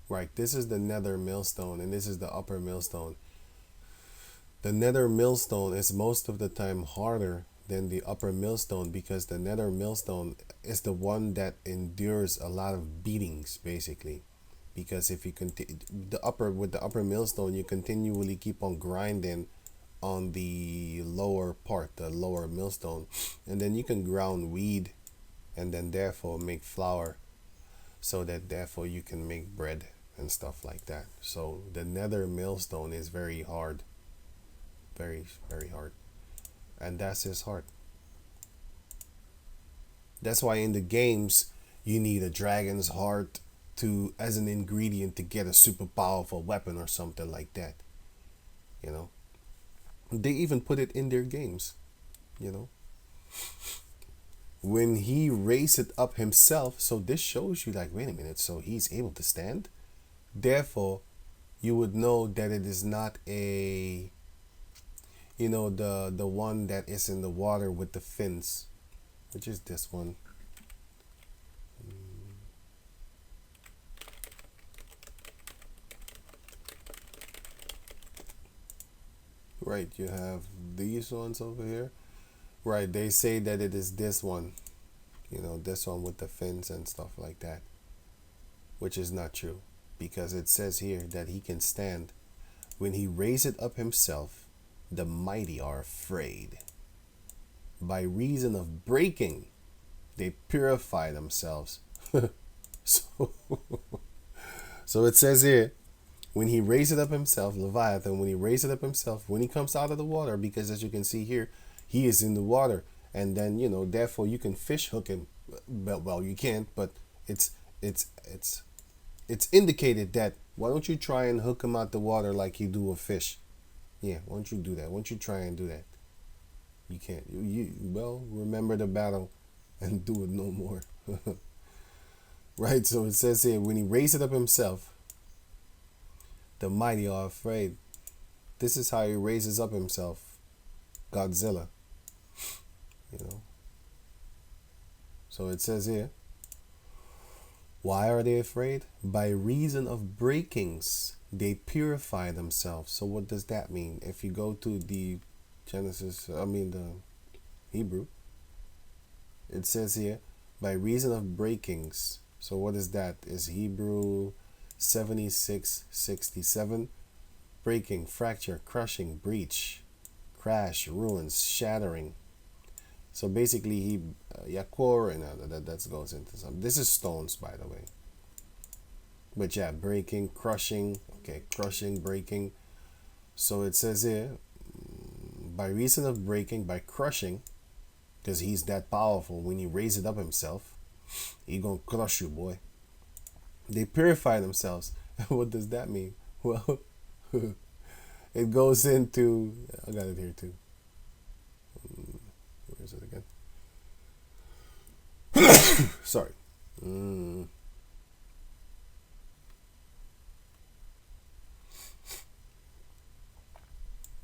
Right, this is the nether millstone and this is the upper millstone. The nether millstone is most of the time harder than the upper millstone because the nether millstone is the one that endures a lot of beatings basically. Because if you continue the upper millstone, you continually keep on grinding on the lower part, the lower millstone, and then you can ground weed and then therefore make flour, so that therefore you can make bread and stuff like that. So the nether millstone is very hard, very very hard, and that's his heart. That's why in the games you need a dragon's heart to as an ingredient to get a super powerful weapon or something like that. You know, they even put it in their games. You know, when he raised it up himself. So this shows you like, wait a minute. So he's able to stand. Therefore, you would know that it is not a, the one that is in the water with the fins, which is this one. Right, you have these ones over here. Right, they say that it is this one, this one with the fins and stuff like that, which is not true because it says here that he can stand. When he raised it up himself, the mighty are afraid. By reason of breaking, they purify themselves. so, so it says here, when he raised it up himself, Leviathan, when he raised it up himself, when he comes out of the water, because as you can see here, he is in the water, and then therefore you can fish hook him. Well, you can't, but it's it's it's it's indicated that why don't you try and hook him out the water like you do a fish? Yeah, why don't you do that? Why don't you try and do that? You can't. Well, remember the battle and do it no more. Right. So it says here, when he raised it up himself, the mighty are afraid. This is how he raises up himself. Godzilla. You know. So it says here, why are they afraid? By reason of breakings, they purify themselves. So what does that mean? If you go to the the Hebrew, it says here, by reason of breakings. So what is that? Is Hebrew 76:67. Breaking, fracture, crushing, breach, crash, ruins, shattering. So basically, he yakor and that goes into some. This is stones, by the way. But yeah, breaking, crushing. Okay, crushing, breaking. So it says here, by reason of breaking, by crushing, because he's that powerful. When he raise it up himself, he gonna crush you, boy. They purify themselves. What does that mean? Well, it goes into. I got it here too. Where is it again? Sorry.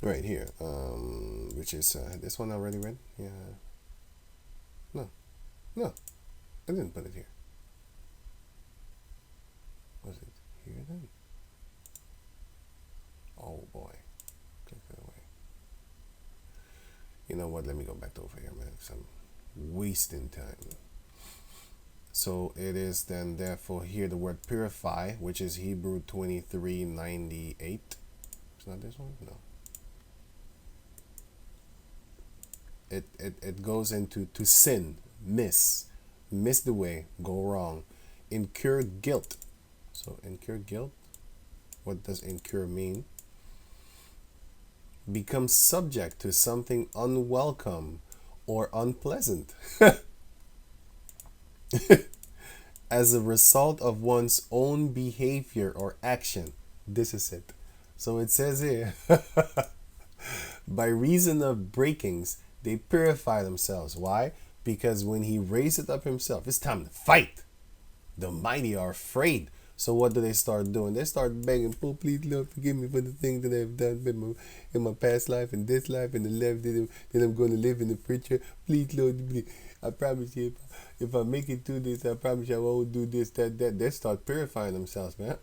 Right here. Which is this one already read? Yeah. No. No. I didn't put it here. Was it here then? Oh boy. Click it away. You know what? Let me go back over here, man. Because I'm wasting time. So it is then therefore here the word purify, which is Hebrew 23:98. It's not this one? No. It goes into to sin, miss the way, go wrong, incur guilt. So incur guilt. What does incur mean? Become subject to something unwelcome or unpleasant as a result of one's own behavior or action. This is it. So it says here, by reason of breakings, they purify themselves. Why? Because when he raised it up himself, it's time to fight. The mighty are afraid. So what do they start doing? They start begging, oh, please, Lord, forgive me for the things that I've done in my past life and this life and the life that I'm going to live in the future. Please, Lord, please. I promise you, if I make it through this, I promise you I won't do this, that, that. They start purifying themselves, man.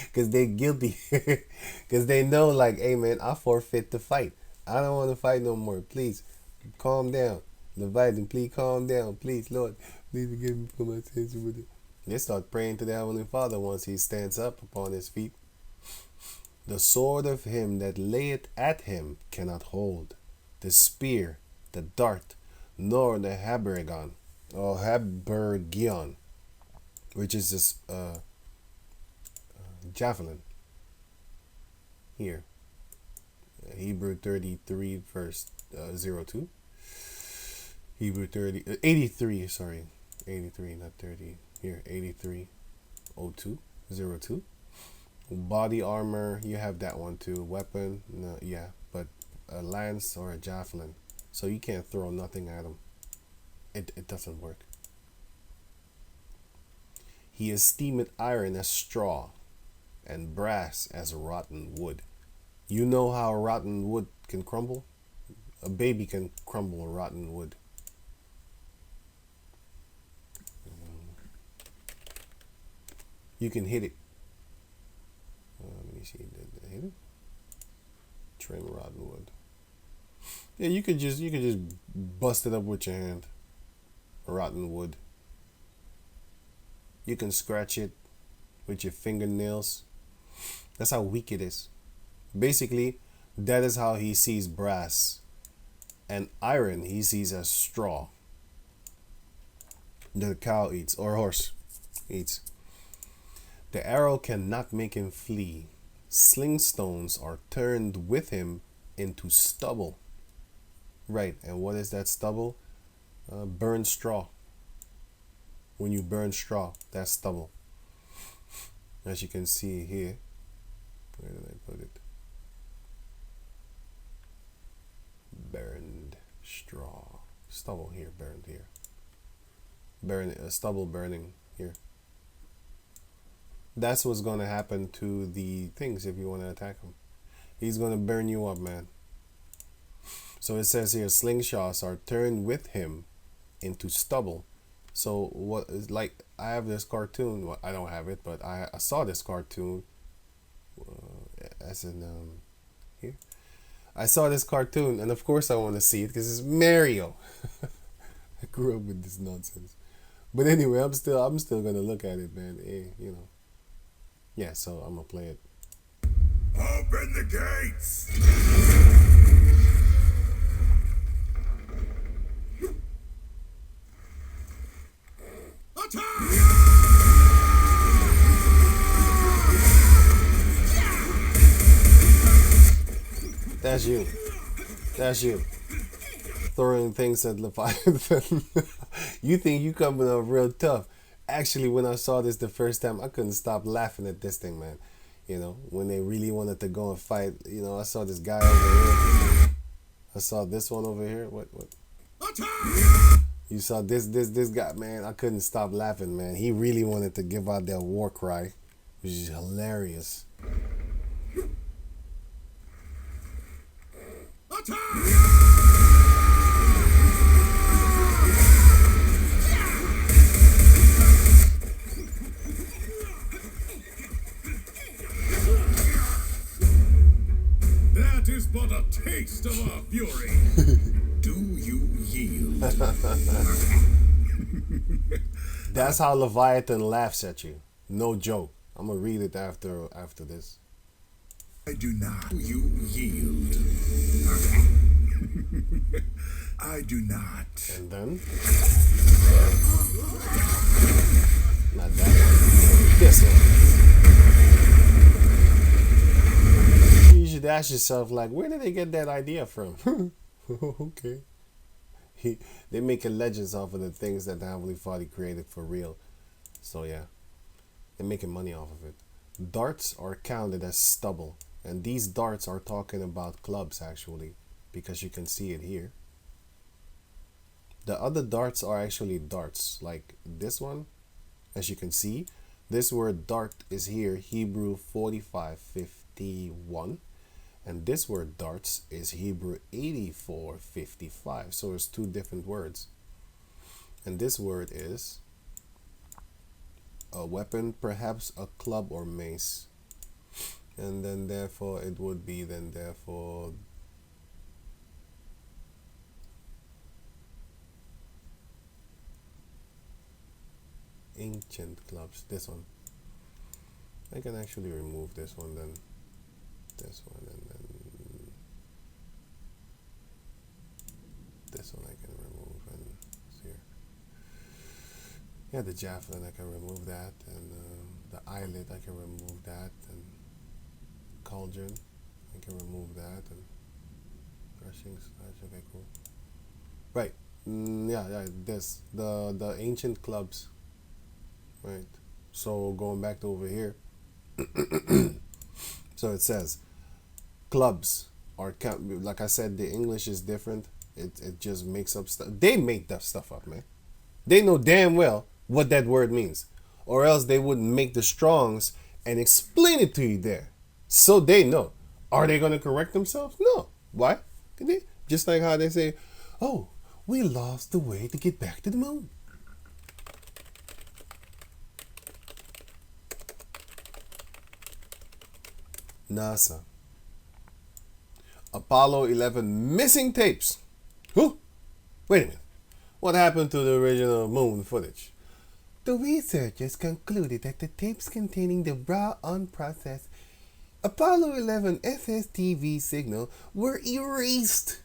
Because they're guilty. Because they know, like, hey, man, I forfeit to fight. I don't want to fight no more. Please, calm down. Leviathan, please calm down. Please, Lord, please forgive me for my sins. They start praying to the Heavenly Father once he stands up upon his feet. The sword of him that layeth at him cannot hold, the spear, the dart, nor the habergeon, or habergeon, which is this javelin. Here, Hebrew 33 verse 02. Hebrew 83, sorry, 83, not 30. Here, 83, 02, 02. Body armor, you have that one too. Weapon, no, yeah, but a lance or a javelin, so you can't throw nothing at him. It doesn't work. He esteemeth iron as straw, and brass as rotten wood. You know how rotten wood can crumble? A baby can crumble a rotten wood. You can hit it. Let me see. Did I hit it? Trim rotten wood. Yeah, you could just bust it up with your hand. Rotten wood. You can scratch it with your fingernails. That's how weak it is. Basically, that is how he sees brass. And iron he sees as straw that a cow eats or a horse eats. The arrow cannot make him flee. Sling stones are turned with him into stubble. Right, and what is that stubble? Burn straw. When you burn straw, that's stubble. As you can see here. Where did I put it? Burned straw. Stubble here, burned here. Stubble burning here. That's what's going to happen to the things if you want to attack him. He's going to burn you up, man. So it says here, slingshots are turned with him into stubble. So what is, like, I have this cartoon. Well, I don't have it, but I saw this cartoon. As in here, I saw this cartoon, and of course I want to see it because it's Mario. I grew up with this nonsense. But anyway, I'm still gonna look at it, man. You know. Yeah, so I'm gonna play it. Open the gates! Attack! That's you. That's you. Throwing things at Leviathan. You think you coming up real tough. Actually, when I saw this the first time, I couldn't stop laughing at this thing, man. You know, when they really wanted to go and fight, you know, I saw this guy over here. I saw this one over here. What? You saw this guy, man. I couldn't stop laughing, man. He really wanted to give out that war cry, which is hilarious. That is but a taste of our fury. Do you yield? That's how Leviathan laughs at you. No joke. I'm gonna read it after this. I do not. Do you yield? I do not. And then not that one. This one. You should ask yourself, like, where did they get that idea from? Okay. They making legends off of the things that the Heavenly Father created for real. So yeah, they're making money off of it. Darts are counted as stubble, and these darts are talking about clubs actually, because you can see it here. The other darts are actually darts, like this one. As you can see, this word dart is here, Hebrew 45:51, And this word darts is Hebrew 8455. So it's two different words. And this word is a weapon, perhaps a club or mace. And then therefore it would be then therefore ancient clubs. This one. I can actually remove this one then. This one and then this one I can remove and here. Yeah, the javelin I can remove that, and the eyelid I can remove that, and cauldron I can remove that, and crushing slash. Okay, cool. Right. Yeah. This the ancient clubs. Right. So going back to over here. So it says clubs are, like I said, the English is different. It just makes up stuff. They make that stuff up, man. They know damn well what that word means, or else they wouldn't make the Strongs and explain it to you there, so they know. Are they gonna correct themselves? No. Why? Just like how they say, "Oh, we lost the way to get back to the moon." NASA. Apollo 11 missing tapes. Who? Wait a minute. What happened to the original moon footage? The researchers concluded that the tapes containing the raw, unprocessed Apollo 11 SSTV signal were erased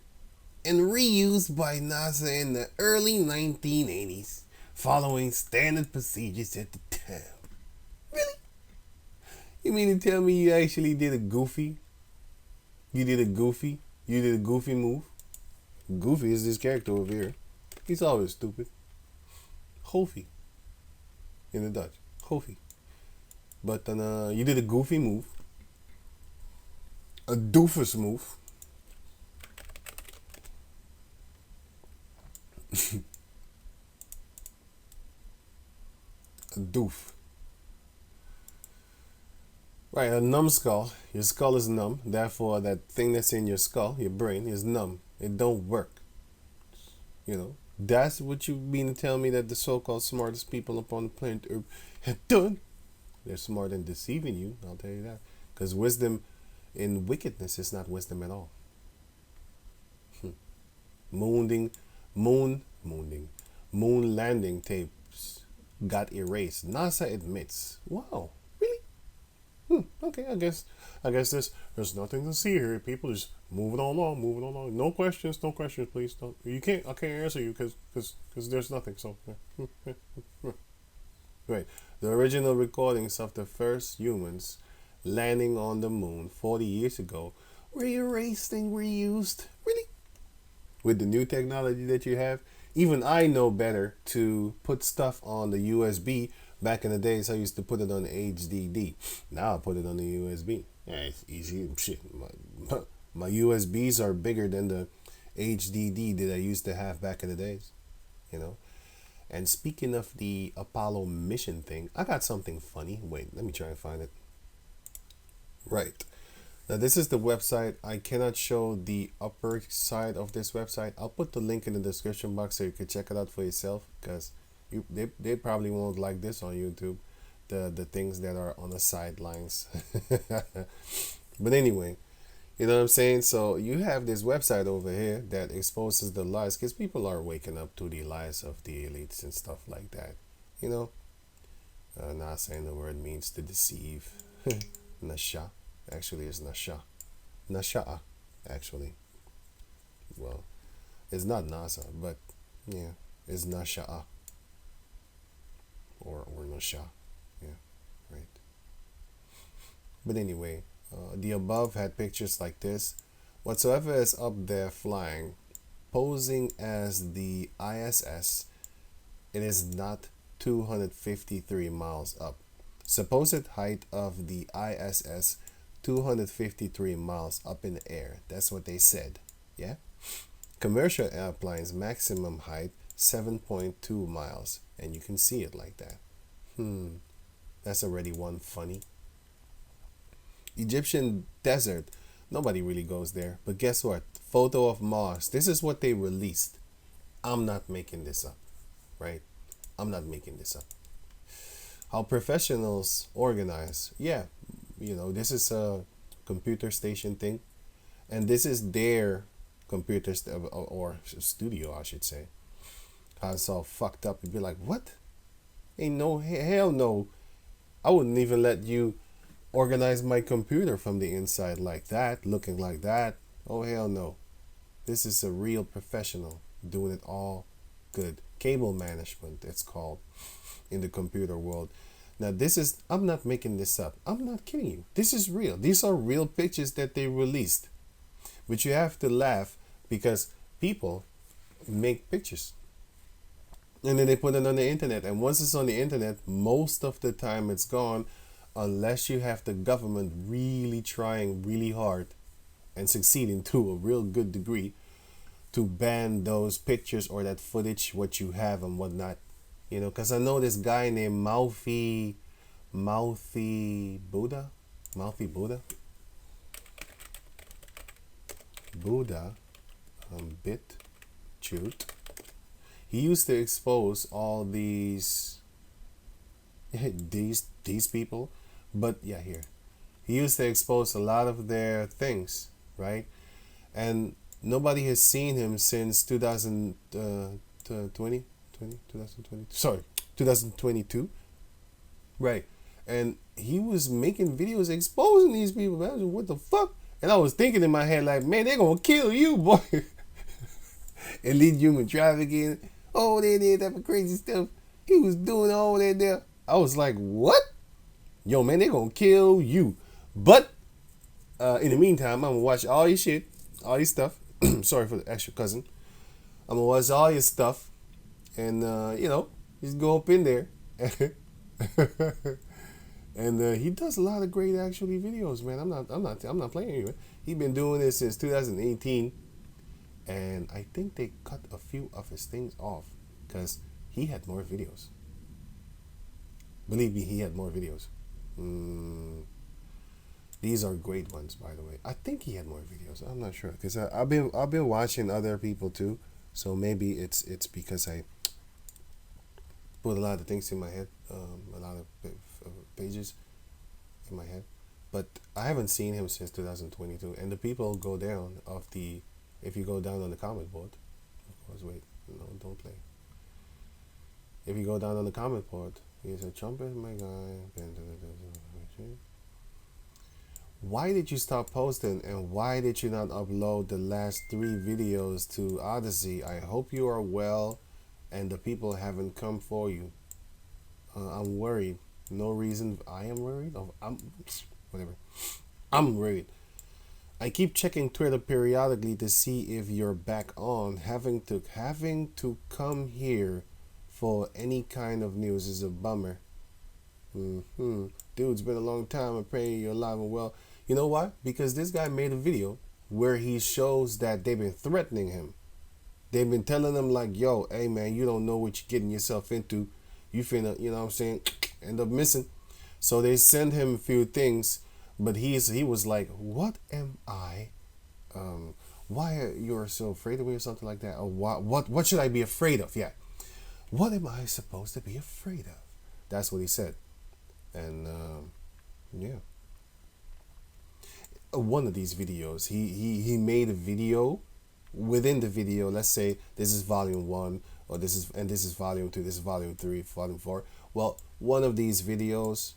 and reused by NASA in the early 1980s, following standard procedures at the time. Really? You mean to tell me you actually did a goofy? You did a goofy? You did a goofy move? Goofy is this character over here. He's always stupid. Goofy. In the Dutch. Goofy. But then you did a goofy move. A doofus move. A doof. Right, a numbskull. Your skull is numb. Therefore, that thing that's in your skull, your brain, is numb. It don't work. You know, that's what you mean to tell me that the so-called smartest people upon the planet Earth have done. They're smart in deceiving you, I'll tell you that. Because wisdom in wickedness is not wisdom at all. Moon landing tapes got erased. NASA admits. Wow. Okay, I guess there's nothing to see here. People just moving on along. No questions, please. Don't. I can't answer you because there's nothing. So, yeah. Right. The original recordings of the first humans landing on the moon 40 years ago were erased and reused. Really? With the new technology that you have, even I know better to put stuff on the USB. Back in the days, I used to put it on the HDD. Now I put it on the USB. Yeah, it's easy. Shit, my USBs are bigger than the HDD that I used to have back in the days. You know. And speaking of the Apollo mission thing, I got something funny. Wait, let me try and find it. Right. Now this is the website. I cannot show the upper side of this website. I'll put the link in the description box so you can check it out for yourself, because they probably won't like this on YouTube, the things that are on the sidelines. But anyway, you know what I'm saying? So you have this website over here that exposes the lies, because people are waking up to the lies of the elites and stuff like that. You know, not saying the word means to deceive. Nasha, actually, is Nasha. Nasha'a, actually. Well, it's not NASA, but yeah, it's Nasha'a. Or Nasha. Yeah, right. But anyway, the above had pictures like this. Whatsoever is up there flying, posing as the ISS, it is not 253 miles up. Supposed height of the ISS, 253 miles up in the air. That's what they said. Yeah? Commercial airplanes maximum height 7.2 miles, and you can see it like that. That's already one funny. Egyptian desert Nobody really goes there. But guess what? Photo of Mars. This is what they released. I'm not making this up, right? I'm not making this up. How professionals organize. Yeah, this is a computer station thing. And this is their computer or studio, I should say. How it's all fucked up. You'd be like, what? Ain't no, hell no. I wouldn't even let you organize my computer from the inside like that, looking like that. Oh, hell no. This is a real professional doing it all good. Cable management, it's called in the computer world. Now, I'm not making this up. I'm not kidding you. This is real. These are real pictures that they released. But you have to laugh because people make pictures. And then they put it on the internet. And once it's on the internet, most of the time it's gone unless you have the government really trying really hard and succeeding to a real good degree to ban those pictures or that footage, what you have and whatnot. Because I know this guy named Mouthy Buddha. Bit Chute. He used to expose all these people, but yeah, here he used to expose a lot of their things, right? And nobody has seen him since 2022, right? And he was making videos exposing these people, man. What the fuck? And I was thinking in my head, like, man, they're gonna kill you, boy. Elite human trafficking. Oh, they did that for crazy stuff. He was doing all that there. I was like, what? Yo, man, they're gonna kill you. But in the meantime, I'm gonna watch all your shit, all your stuff. Sorry for the extra cousin. I'm gonna watch all your stuff, and just go up in there. And he does a lot of great actually videos, man. I'm not playing you. He's been doing this since 2018, and I think they cut a few of his things off because he had more videos. Believe me, he had more videos. These are great ones, by the way. I think he had more videos. I'm not sure because I've been watching other people too, so maybe it's because I put a lot of things in my head, a lot of pages in my head, but I haven't seen him since 2022. And the people go down if you go down on the comment board, of course. Wait, no, don't play. If you go down on the comment board, he's a trumpet, my guy. Why did you stop posting, and why did you not upload the last 3 videos to Odyssey? I hope you are well and the people haven't come for you. I'm worried. No reason I am worried. Whatever. I'm worried. I keep checking Twitter periodically to see if you're back on. Having to come here for any kind of news is a bummer. Dude, it's been a long time. I'm praying you're alive and well. You know why? Because this guy made a video where he shows that they've been threatening him. They've been telling him like, yo, hey man, you don't know what you're getting yourself into. You finna, you know what I'm saying, end up missing. So they send him a few things, but he was like, what am I? Why are you so afraid of me or something like that? Or what should I be afraid of? Yeah. What am I supposed to be afraid of? That's what he said. And yeah. One of these videos, he made a video. Within the video, let's say this is volume 1, or this is volume 2, this is volume 3, volume 4. Well, one of these videos,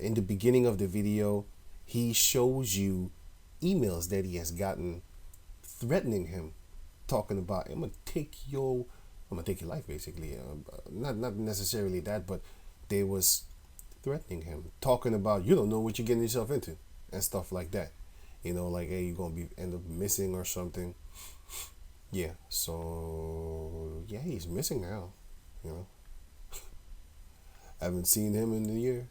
in the beginning of the video, he shows you emails that he has gotten threatening him, talking about, I'm gonna take your life, basically. Not necessarily that, but they was threatening him, talking about, you don't know what you're getting yourself into, and stuff like that. Like, hey, you're gonna end up missing or something. Yeah, so yeah, he's missing now. Haven't seen him in a year.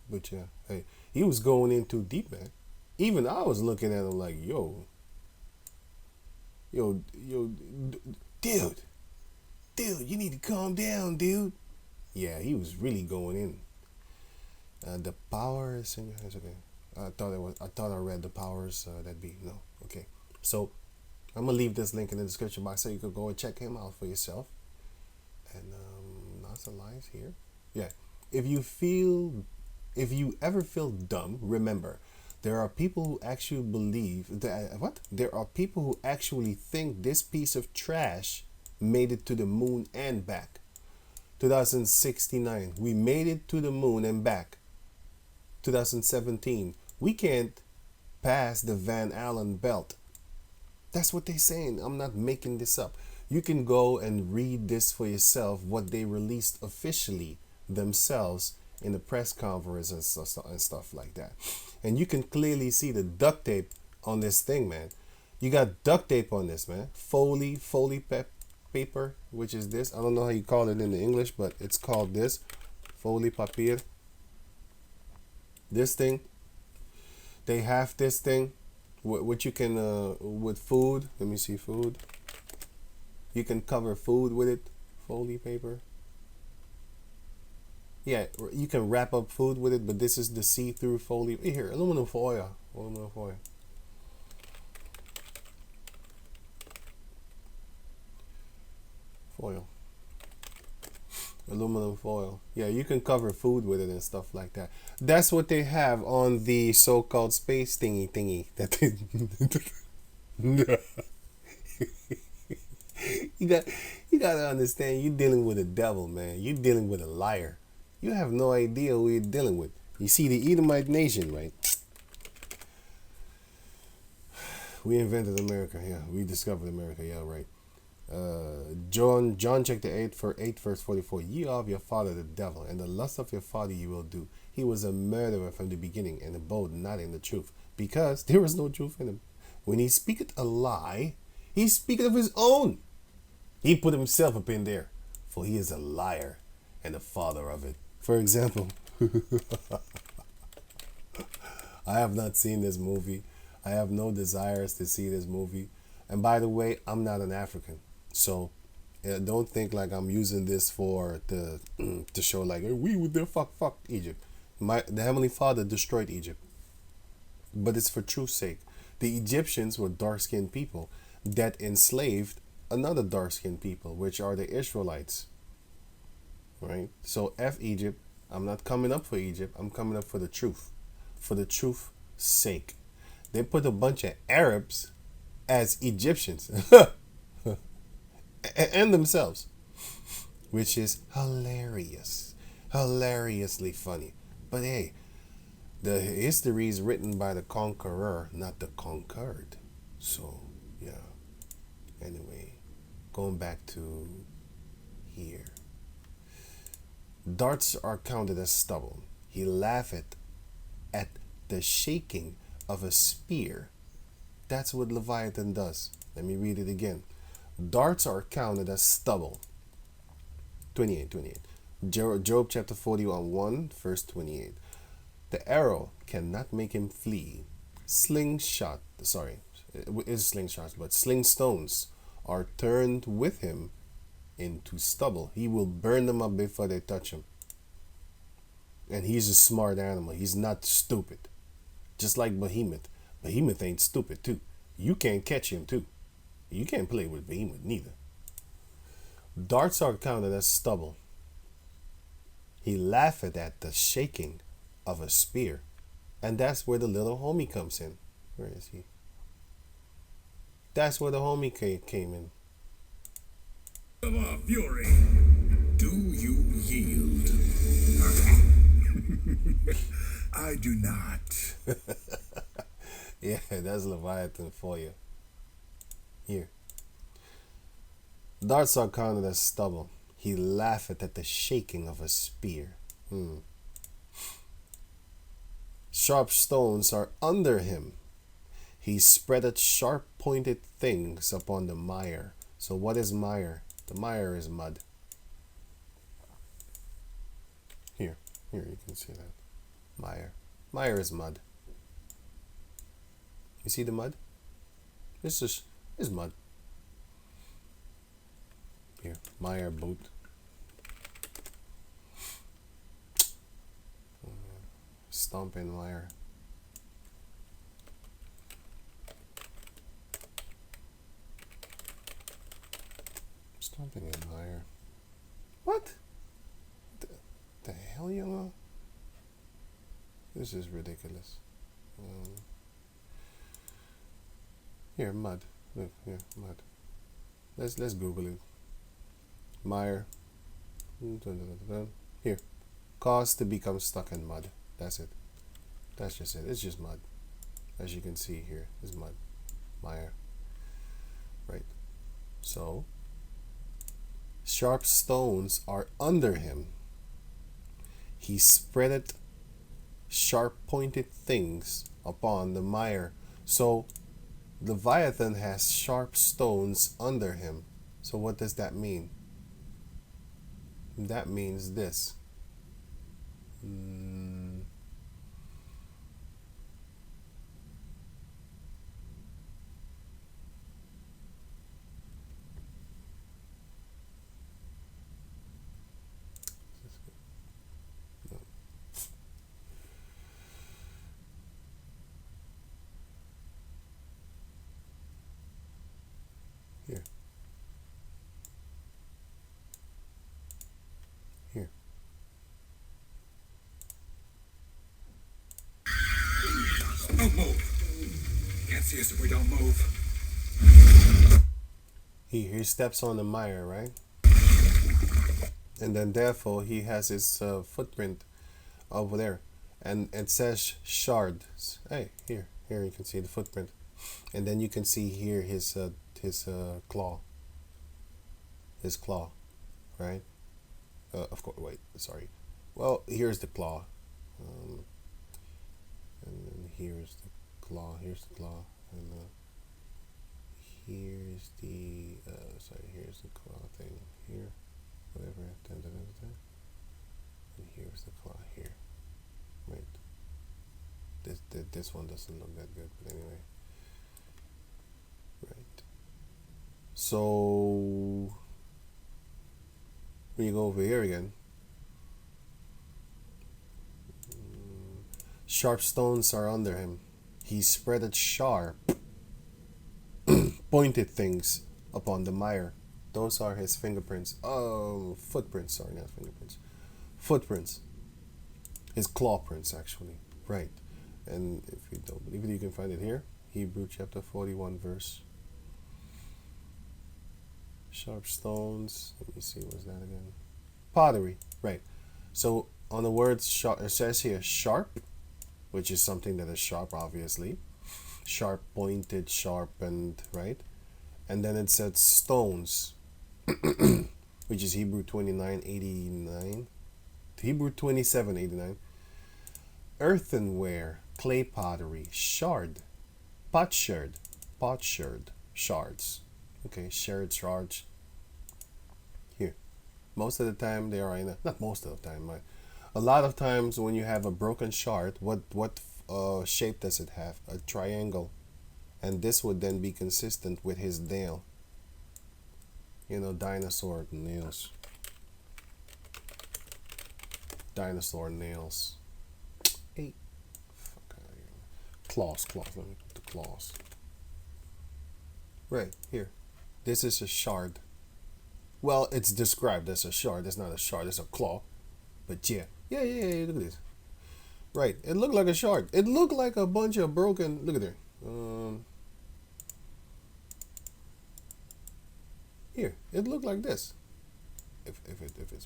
But yeah, hey, he was going in too deep, man. Even I was looking at him like, yo, dude, you need to calm down, dude. Yeah, he was really going in. The power is in your hands. Okay. I thought I read the powers that be. No. Okay. So I'm gonna leave this link in the description box so you could go and check him out for yourself. And lots of lies here. Yeah. If you feel, if you ever feel dumb, remember, there are people who actually believe that what? There are people who actually think this piece of trash made it to the moon and back. 2069, we made it to the moon and back. 2017, we can't pass the Van Allen belt. That's what they're saying. I'm not making this up. You can go and read this for yourself, what they released officially themselves in the press conference and stuff like that. And you can clearly see the duct tape on this thing, man. You got duct tape on this, man. Foley paper, which is this. I don't know how you call it in the English, but it's called this. Foley papier. This thing. They have this thing. What you can, with food. Let me see, food. You can cover food with it. Foley paper. Yeah, you can wrap up food with it, but this is the see-through foley. Here, aluminum foil. Aluminum foil. Foil. Aluminum foil. Yeah, you can cover food with it and stuff like that. That's what they have on the so-called space thingy that they you gotta understand, you're dealing with a devil, man. You're dealing with a liar. You have no idea who you're dealing with. You see, the Edomite nation, right? We invented America. Yeah, we discovered America. Yeah, right. John chapter 8 verse 44. Ye are of your father the devil, and the lust of your father you will do. He was a murderer from the beginning, and abode not in the truth, because there is no truth in him. When he speaketh a lie, he speaketh of his own. He put himself up in there, for he is a liar and the father of it. For example, I have not seen this movie. I have no desires to see this movie. And by the way, I'm not an African. So don't think like I'm using this for to show like, hey, we would fuck Egypt. The Heavenly Father destroyed Egypt. But it's for truth's sake. The Egyptians were dark-skinned people that enslaved another dark-skinned people, which are the Israelites. Right? So F Egypt. I'm not coming up for Egypt. I'm coming up for the truth. For the truth's sake. They put a bunch of Arabs as Egyptians. And themselves. Which is hilarious. Hilariously funny. But hey, the history is written by the conqueror, not the conquered. So, yeah. Anyway, going back to here. Darts are counted as stubble. He laugheth at the shaking of a spear. That's what Leviathan does. Let me read it again. Darts are counted as stubble. 28. Job chapter 41, verse 28. The arrow cannot make him flee. Sling stones are turned with him into stubble. He will burn them up before they touch him. And he's a smart animal. He's not stupid. Just like Behemoth. Behemoth ain't stupid too. You can't catch him too. You can't play with Behemoth neither. Darts are counted as stubble. He laugheth at the shaking of a spear. And that's where the little homie comes in. Where is he? That's where the homie came in. Of our fury, do you yield? I do not. Yeah, that's Leviathan for you. Here. Darts are counted as stubble. He laugheth at the shaking of a spear. Sharp stones are under him. He spreadeth sharp pointed things upon the mire. So what is mire? The mire is mud. Here you can see that. Mire. Mire is mud. You see the mud? This is mud. Here, mire boot. Stomping mire. Something in higher. What? The hell, you know? This is ridiculous. Here, mud. Look, here, mud. Let's Google it. Mire. Here. Cause to become stuck in mud. That's it. That's just it. It's just mud. As you can see here, is mud. Mire. Right. So, sharp stones are under him. He spreadeth sharp pointed things upon the mire. So, Leviathan has sharp stones under him. So what does that mean? That means this. Here. Here. Don't move. Can't see us if we don't move. He steps on the mire, right? And then therefore he has his footprint over there. And it says shards. Hey, here you can see the footprint. And then you can see here his claw. His claw, right? Of course, wait, sorry. Well, here's the claw. And then here's the claw. Here's the claw. And here's the, here's the claw thing here. Whatever. And here's the claw here. Right. This one doesn't look that good, but anyway. Right. So when you go over here again, sharp stones are under him. He spreadeth sharp pointed things upon the mire. Those are his fingerprints. Oh, footprints. Sorry, not fingerprints. Footprints. His claw prints, actually. Right. And if you don't believe it, you can find it here. Hebrew chapter 41, verse. Sharp stones. Let me see, what's that again? Pottery. Right. So on the word sharp, it says here sharp, which is something that is sharp, obviously. Sharp pointed, sharpened, right? And then it said stones, which is Hebrew 29:89. Hebrew 27:89. Earthenware, clay pottery, shard, potsherd, shards. Okay, shared shards. Here. Most of the time they are in a, not most of the time, but a lot of times when you have a broken shard, what shape does it have? A triangle. And this would then be consistent with his nail. You know, dinosaur nails. Dinosaur nails. Hey. Fuck out of here. Claws. Let me put the claws. Right, here. This is a shard. Well, it's described as a shard. It's not a shard, it's a claw. But yeah. Yeah, look at this. Right, it looked like a shard. It looked like a bunch of broken, look at there. Here, it looked like this. If it's